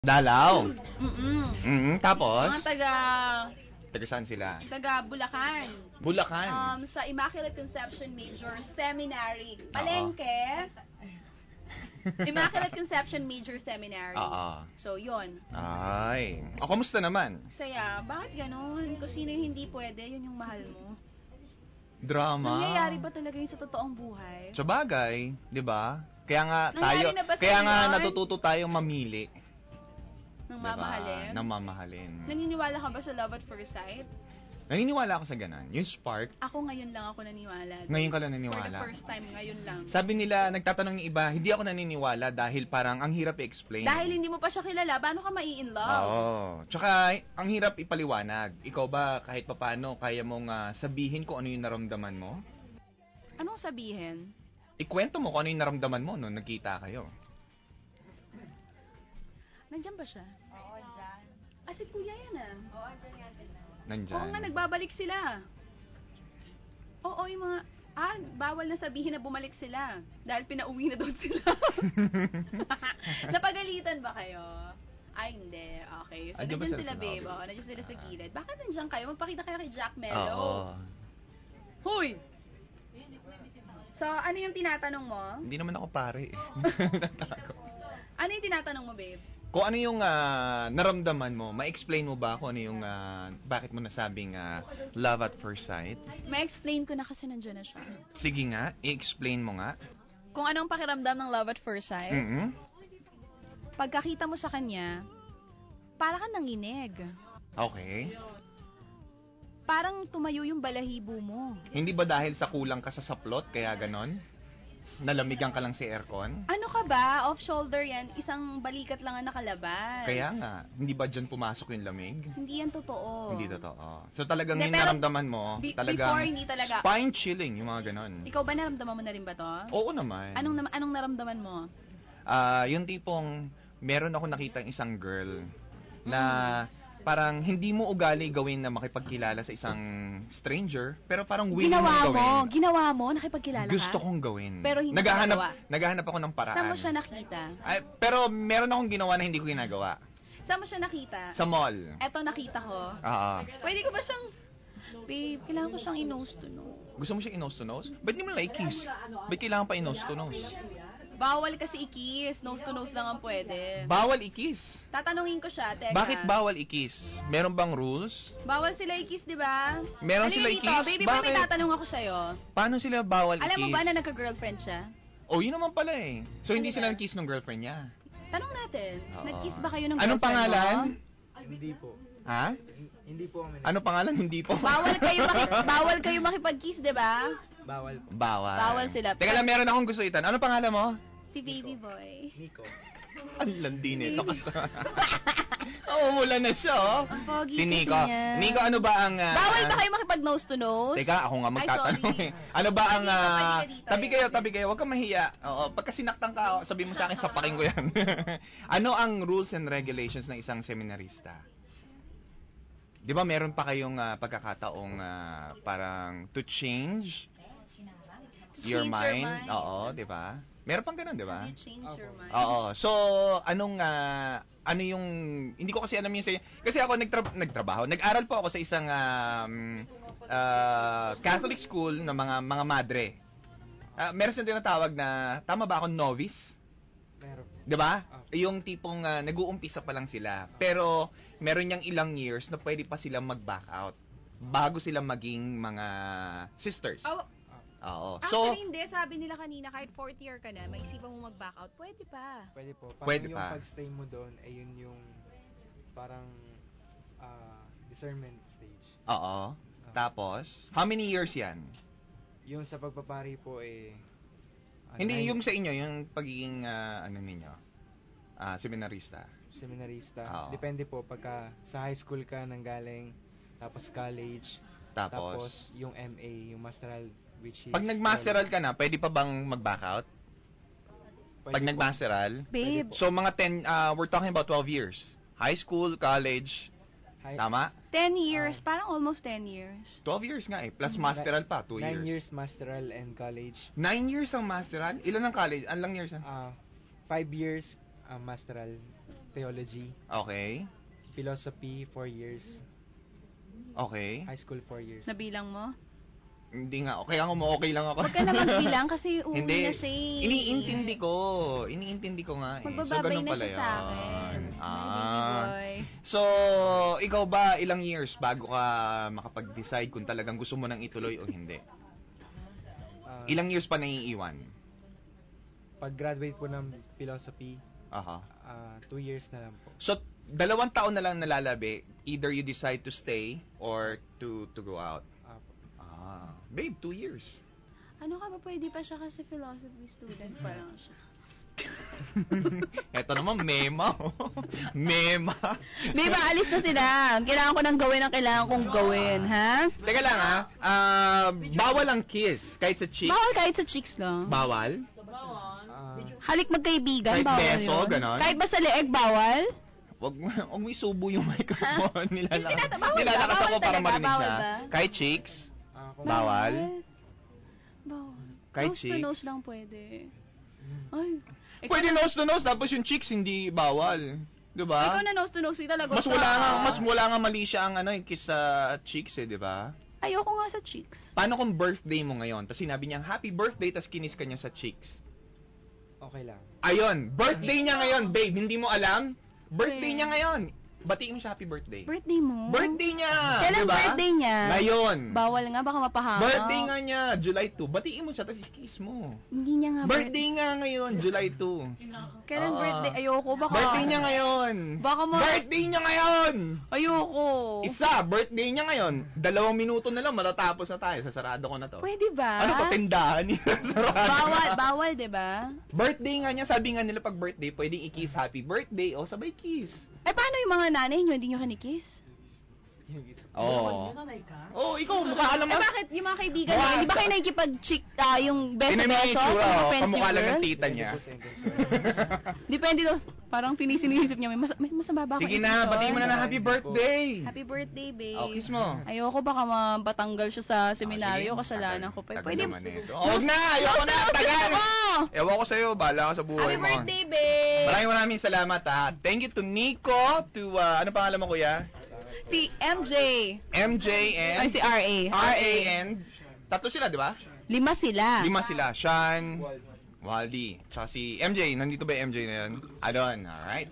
Dalaw. Tapos? Mga taga Saan sila? Bulacan. Bulacan. Sa Immaculate Conception Major Seminary. Palengke. Immaculate Conception Major Seminary. So, yun. Ay. Kamusta naman? Saya. Bakit ganon? Kung sino yung hindi pwede, yun yung mahal mo. Drama. Nangyayari ba talaga yun sa totoong buhay? Sa bagay, 'di ba? Kaya nga Nangyari na ba kaya sa'yo nga yun? natututo tayong mamili. Nang Diba? mamahalin? Nang mamahalin. Naniniwala ka ba sa love at first sight? Naniniwala ako sa ganun. Yung spark, Ako ngayon lang ako naniniwala. ngayon ka lang For naniniwala. the first time, ngayon lang. Sabi nila, nagtatanong yung iba, hindi ako naniniwala dahil parang ang hirap i-explain. Dahil hindi mo pa siya kilala, paano ka mai-in love? Oo. Tsaka, ang hirap ipaliwanag. Ikaw ba, kahit papano, kaya mong sabihin kung ano yung naramdaman mo? Anong sabihin? Ikwento mo kung ano yung naramdaman mo nung nagkita kayo. Nandiyan ba siya? Oo, dyan. Si kuya yan Oo, dyan nga sila. Nandyan. Oo nga, nagbabalik sila. Oo, yung mga... bawal na sabihin na bumalik sila. Dahil pinauwi na daw sila. Napagalitan ba kayo? Ay, hindi. Okay. So, Andiyan ba nandiyan sila sila, sa babe. lobby? Oo, nandiyan sila sa gilid. Bakit nandiyan kayo? Magpakita kayo kay Jack Oo. Mello. Huy! So, ano yung tinatanong mo? Hindi naman ako pare. Natago. Ano yung tinatanong mo, babe? Kung ano yung naramdaman mo, ma-explain mo ba kung ano yung bakit mo nasabing love at first sight? Ma-explain ko na kasi nandiyan na siya. Sige nga, i-explain mo nga. Kung anong pakiramdam ng love at first sight, pagkakita mo sa kanya, para kang nanginig. Okay. Parang tumayo yung balahibo mo. Hindi ba dahil sa kulang ka sa saplot, kaya ganon? Nalamigan ka lang si aircon? Ano ka ba? Off-shoulder yan. Isang balikat lang ang nakalabas. Kaya nga, hindi ba dyan pumasok yung lamig? Hindi yan totoo. Hindi totoo. So talagang Hindi, yung pero naramdaman mo, before, hindi talaga. spine chilling, yung mga ganon. Ikaw ba naramdaman mo na rin ba to? Oo naman. Anong naramdaman mo? Yung tipong, meron ako nakitang isang girl na parang hindi mo ugali gawin na makipagkilala sa isang stranger, pero parang willing mo gawin. Ginawa mo? Nakipagkilala ka? Gusto kong gawin. Pero hindi nagawa. Naghahanap ako ng paraan. Saan mo siya nakita? Ay, pero meron akong ginawa na hindi ko ginagawa. Saan mo siya nakita? Sa mall. Eto nakita ko. Oo. Pwede ko ba siyang... Babe, kailangan ko siyang i-nose to nose. Gusto mo siya i-nose to nose? Ba't di mo lang i-kiss? Ba't kailangan pa i-nose to nose? Bawal kasi i-kiss. Nose to nose lang ang pwede. Bawal i-kiss. Tatanungin ko siya, teka. Bakit bawal i-kiss? Meron bang rules? Bawal sila i-kiss, di ba? Meron sila dito? i-kiss? Baby, may Bakit? tatanong ako sa'yo. Paano sila bawal i-kiss? Alam mo ba na nagka-girlfriend siya? Oh, yun naman pala eh. So, hindi Ano sila ba? nag-kiss ng girlfriend niya. Tanong natin. Oo. Nag-kiss ba kayo ng Anong girlfriend pangalan? mo? Hindi po. Ha? Hindi po kami. Ano pangalan? Hindi po. Bawal kayo makipag-kiss, di ba? Bawal po. Bawal. Bawal sila. Teka lang, meron akong gusto itan. Ano pangalan mo? Si baby boy. Nico. Ang landi nito. Oo, mula na siya, oh. Ang pogi Si kasi Nico. niya. Nico, ano ba ang... Bawal ba kayo makipag-nose to nose? Teka, ako nga magtatanong sorry. eh. Ano ba ang... Pwede ka dito, tabi kayo. Huwag kang mahiya. Oo, pagka sinaktan ka, sabi mo sa akin, sapakin ko yan. Ano ang rules and regulations ng isang seminarista? Di ba meron pa kayong pagkakataong parang to change your mind? Oo, di ba? Meron pang ganun, di ba? You change your mind. Oo. So, ano yung, hindi ko kasi alam yung kasi ako nagtrabaho. Nag-aral po ako sa isang Catholic school ng mga madre. Meron silang tinatawag na, tama ba ako, novice? Meron. 'Di ba? Yung tipong nag-uumpisa pa lang sila. Pero meron niyang ilang years na pwede pa silang mag-back out bago sila maging mga sisters. Oh, Oo. actually, hindi. Sabi nila kanina, kahit 4th year ka na, may isipan mo mag-back out. Pwede pa. Pwede po. Parang Pwede yung pa. pag-stay mo doon ay yun yung parang discernment stage. Oo. Tapos, how many years 'yan? Yung sa pagpapari po Hindi yung sa inyo, yung pagiging ano ninyo, seminarista. seminarista. Oo. Depende po pagka sa high school ka nanggaling, tapos college, Tapos, yung MA, yung masteral, which is pag nag-masteral ka na, pwede pa bang mag-back out? Pwede Pag po. nag-masteral? Babe, So, mga 10, we're talking about 12 years. High school, college, tama? 10 years. Parang almost 10 years. 12 years nga eh. Plus masteral pa, 2 years. 9 years masteral and college. 9 years ang masteral? Ilan ang college? Anong years? 5 years masteral. theology. Okay. Philosophy, 4 years. Okay. High school, 4 years. Nabilang mo? Hindi nga. Okay lang okay lang ako. Huwag ka na magbilang kasi uuwi Hindi. na siya eh. Iniintindi ko nga eh. So, Magbababay ganun na pala siya sa akin. yun. Ay, baby boy. So, ikaw ba, ilang years bago ka makapag-decide kung talagang gusto mo nang ituloy o hindi? Ah, Ilang years pa naiiwan? Pag-graduate po ng philosophy, Aha. 2 years na lang po. So, 2 taon na lang nalalabi. Either you decide to stay or to go out. Babe, 2 years. Ano ka ba, pwede pa siya kasi philosophy student pa lang siya. Eto naman, mema. Mema. Di ba, alis na sila. Kailangan ko nang gawin ang kailangan kong gawin, ha? Teka lang bawal ang kiss kahit sa cheeks. Bawal kahit sa chicks lang. Bawal? Halik magkaibigan, Kahit bawal beso, yun. ganon? Kahit ba sa leeg, bawal? Wag mo isubo yung microphone. Tinata- bawal ba? Nilalakas ako Bawal para talaga? marinig Bawal na. ba? Kahit cheeks? Kung Bawal? Bawal. Kahit Nose to cheeks? nose lang pwede. Ay. Ikaw Pwede na- nose to nose, tapos yung cheeks hindi bawal. Diba? Ikaw na nose to nose, talaga. Mas wala nga mali siya ang yung kiss sa cheeks di ba? Ayoko nga sa cheeks. Paano kung birthday mo ngayon? Tapos sinabi niya, happy birthday, tapos kinis ka niya sa cheeks. Okay lang. Ayun, birthday niya ngayon, babe. Hindi mo alam? Birthday Okay. niya ngayon. Batiin mo siya happy birthday. Birthday mo? Birthday niya! Kailan diba? birthday niya? Ngayon. Bawal nga, baka mapahamak. Birthday nga niya, July 2. Batiin mo siya, tapos kiss mo. Hindi niya nga Birthday nga ngayon, July 2. Kailan Oo. birthday? Ayoko, baka... Birthday niya ngayon. Baka Birthday niya ngayon! Ayoko. Isa, birthday niya ngayon. 2 minuto na lang, matatapos na tayo. Sasarado ko na to. Pwede ba? Ano to, tindahan niya? Sarado na. Bawal, di ba? Birthday nga niya, sabi nga nila pag birthday, pwedeng i-kiss happy birthday o sabay kiss. Eh, paano yung mga nanay nyo? Hindi nyo kanikiss? Oo. Oh, ikaw, mukha ka Eh, naman. bakit yung mga kaibigan Mukha nyo? Hindi ba sa- kayo nakikipag-chick, yung beso-beso Pinaminiture, sa mga oh, friends kamukha ni lang ng girl? tita niya. Depende to. Parang sinisip niya, may masama ba ako Sige na, i-kiss batiin mo na doon? ng happy birthday. Happy birthday, babe. Oh, kiss mo. Ayoko baka mabatanggal siya sa seminaryo. Sige. Kasalanan ko pa. Tagal Pwede. naman ito. Oh, huwag na, ayoko na, tagal. Ewan ko sa'yo, bahala ka sa buhay Happy mo. birthday, babe. Maraming salamat ha. Thank you to Nico, to, ano pangalan mo kuya? Si MJ. MJ Ay, and si RA. RA and, tatlo sila, di ba? 5 sila. 5 sila. Sean, Waldy, tsaka si MJ. Nandito ba yung MJ na yun? Adon, alright.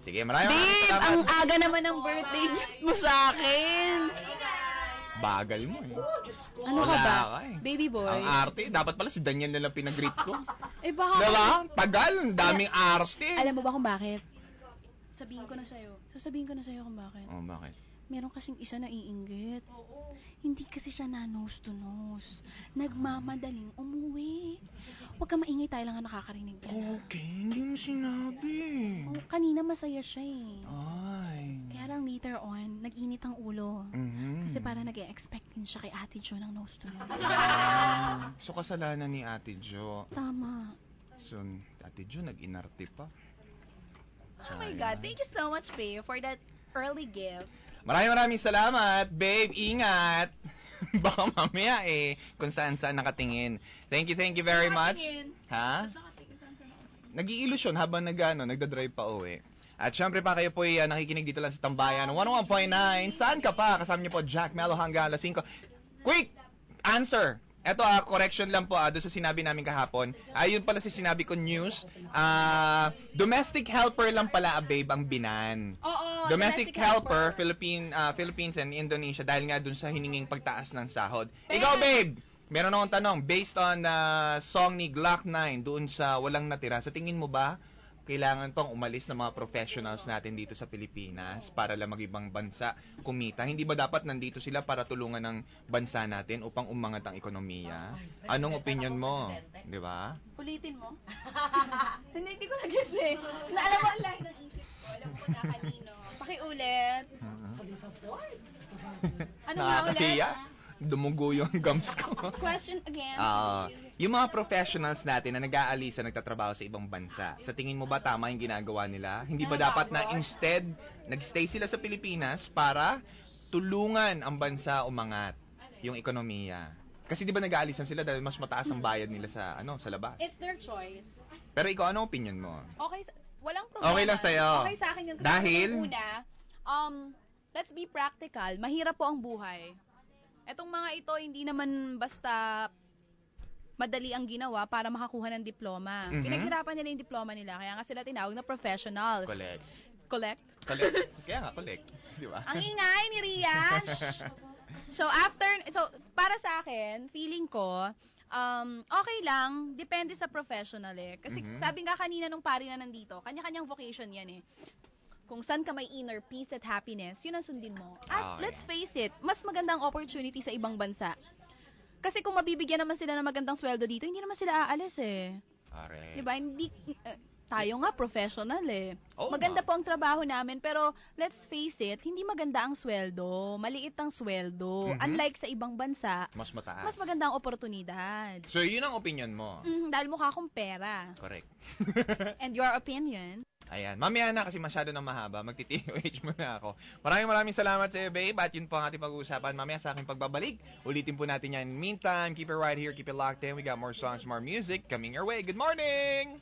Sige, maraming Babe, salamat. ang aga naman ng birthday gift mo sa akin. Bagal mo eh. Ano ka Wala ba? ka eh. Baby boy. Ang arte. Dapat pala si Daniel na lang pinag-greet ko. Eh, baka... Diba? Tagal. Ang daming arte. Alam mo ba kung bakit? Sasabihin ko na sa'yo kung bakit. Oh, bakit? Meron kasing isa na iinggit. Hindi kasi siya na nose to nose. Nagmamadaling umuwi. Huwag ka maingay, tayo lang ang nakakarinig yan. Okay, hindi mo sinabi. Oh, kanina masaya siya eh. Ay. Kaya lang later on, nag-init ang ulo. Mhm. Kasi parang nag-e-expect din siya kay Ate Jo ng nose to nose. So, kasalanan ni Ate Jo. Tama. So, Ate Jo, nag-inarte pa. Oh my God, thank you so much, babe, for that early gift. Maraming salamat, babe. Ingat. Baka mamaya kung saan-saan nakatingin. Thank you very much. Ha? Nag-iilusyon habang nagdadrive pa uwi. At syempre pa kayo po nakikinig dito lang sa Tambayan 101.9. Saan ka pa? Kasama niyo po Jack Melo hanggang alas 5. Quick! Answer! Eto correction lang po doon sa sinabi namin kahapon. Ayun pala sa sinabi ko news. Domestic helper lang pala babe ang binan. Oo, Domestic helper, Philippines and Indonesia dahil nga dun sa hininging pagtaas ng sahod. Ikaw babe, meron akong tanong based on song ni Glock 9 doon sa Walang Natira. Sa tingin mo ba kailangan pang umalis ng mga professionals natin dito sa Pilipinas para lang mag-ibang bansa kumita? Hindi ba dapat nandito sila para tulungan ng bansa natin upang umangat ang ekonomiya? Anong opinion mo? Di ba? Ulitin mo? Hindi ko na-guess eh. Naalam mo ang lahi ng isip ko. Alam ko na kanino. Pakiulit. Ano nga ulit? Nakakahiya. Dumugo yung gums ko. Question again. Yung mga professionals natin na nag-aalisa, nagtatrabaho sa ibang bansa, sa tingin mo ba tama yung ginagawa nila? Hindi ba dapat na instead, nagstay sila sa Pilipinas para tulungan ang bansa umangat yung ekonomiya? Kasi di ba nag-aalisan sila dahil mas mataas ang bayad nila sa sa labas? It's their choice. Pero ikaw, anong opinion mo? Okay, walang problema. Okay lang sa'yo. Okay sa akin yun. Kasi Dahil? una, let's be practical. Mahirap po ang buhay. Etong mga ito, hindi naman basta madali ang ginawa para makakuha ng diploma. Mhm. Pinaghirapan nila yung diploma nila. Kaya nga sila tinawag na professionals. Collect. Collect? Kaya nga, collect. Di ba? Ang ingay ni Riash. So para sa akin, feeling ko, okay lang, depende sa professional eh. Kasi sabi nga kanina nung pari na nandito, kanya-kanyang vocation yan eh. Kung saan ka may inner peace at happiness, yun ang sundin mo. At let's face it, mas magandang opportunity sa ibang bansa. Kasi kung mabibigyan naman sila ng magandang sweldo dito, hindi naman sila aalis eh. Correct. Diba? Hindi, tayo nga professional eh. Oo Maganda nga. po ang trabaho namin, pero let's face it, hindi maganda ang sweldo. Maliit ang sweldo. Mhm. Unlike sa ibang bansa, Mas mataas. mas maganda ang oportunidad. So, yun ang opinion mo. Dahil mukha akong pera. Correct. And your opinion? Ayan. Mamaya na kasi masyado nang mahaba. Magti-TOH muna ako. Maraming salamat sa iyo, babe. At yun po ang ating pag-uusapan. Mamaya sa aking pagbabalik. Ulitin po natin yan. In the meantime, keep it right here. Keep it locked in. We got more songs, more music coming your way. Good morning!